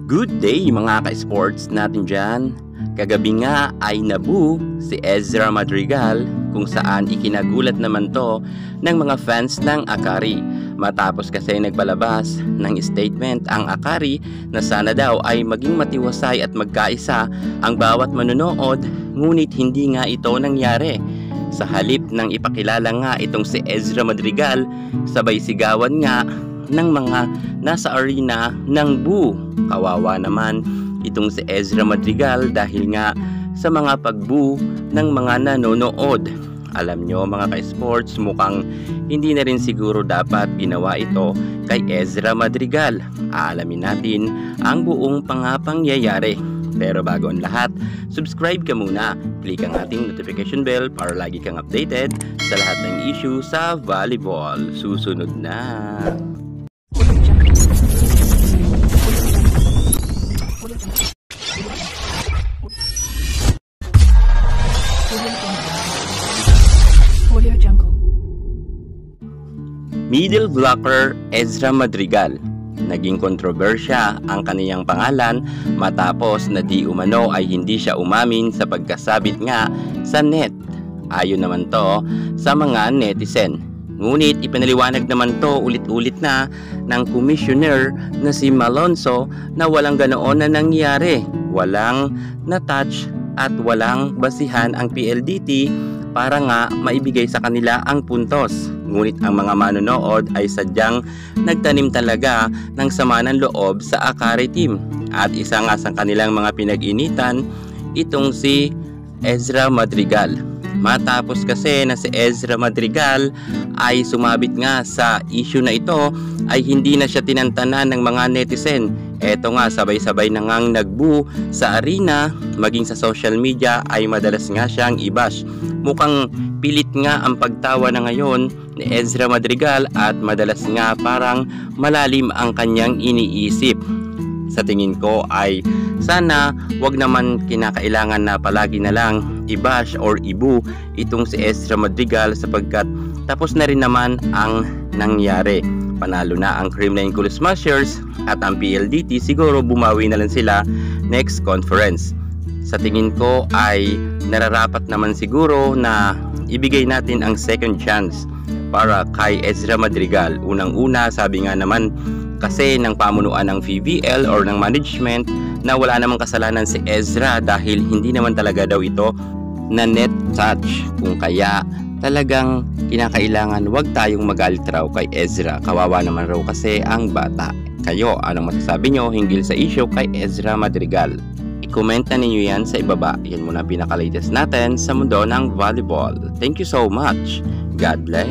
Good day mga ka-sports natin dyan. Kagabi nga ay nabu si Ezra Madrigal kung saan ikinagulat naman to ng mga fans ng Akari. Matapos kasi nagpalabas ng statement ang Akari na sana daw ay maging matiwasay at magkaisa ang bawat manonood, ngunit hindi nga ito nangyari. Sa halip ng ipakilala nga itong si Ezra Madrigal, sabay sigawan nga ng mga nasa arena ng boo. Kawawa naman itong si Ezra Madrigal dahil nga sa mga pag-boo ng mga nanonood. Alam nyo mga ka-sports, mukhang hindi na rin siguro dapat ginawa ito kay Ezra Madrigal. Aalamin natin ang buong pangyayari. Pero bago ang lahat, subscribe ka muna. Click ang ating notification bell para lagi kang updated sa lahat ng issue sa volleyball. Susunod na! Middle blocker Ezra Madrigal. Naging kontrobersya ang kaniyang pangalan matapos na di umano ay hindi siya umamin sa pagkasabit nga sa net. Ayon naman to sa mga netizen. Ngunit ipinaliwanag naman to ulit-ulit na ng commissioner na si Malonzo na walang ganoon na nangyari. Walang na-touch at walang basihan ang PLDT para nga maibigay sa kanila ang puntos. Ngunit ang mga manonood ay sadyang nagtanim talaga ng sama ng loob sa Akari team. At isa nga sa kanilang mga pinag-initan itong si Ezra Madrigal. Matapos kasi na si Ezra Madrigal ay sumabit nga sa issue na ito, ay hindi na siya tinantanan ng mga netizen. Eto nga, sabay-sabay na ngang nag-boo sa arena, maging sa social media ay madalas nga siyang i-bash. Mukhang pilit nga ang pagtawa na ngayon ni Ezra Madrigal at madalas nga parang malalim ang kanyang iniisip. Sa tingin ko ay sana wag naman kinakailangan na palagi na lang i-bash or i-boo itong si Ezra Madrigal sapagkat tapos na rin naman ang nangyari. Panalo na ang Cream Line Cool Smashers at ang PLDT, siguro bumawi na lang sila next conference. Sa tingin ko ay nararapat naman siguro na ibigay natin ang second chance para kay Ezra Madrigal. Unang-una, sabi nga naman kasi ng pamunuan ng PVL or ng management na wala namang kasalanan si Ezra dahil hindi naman talaga daw ito na net touch. Kung kaya talagang kinakailangan wag tayong magalit raw kay Ezra. Kawawa naman raw kasi ang bata. Kayo, anong masasabi nyo hinggil sa issue kay Ezra Madrigal? I-comment na ninyo yan sa ibaba. Yan muna pinaka-latest natin sa mundo ng volleyball. Thank you so much. God bless.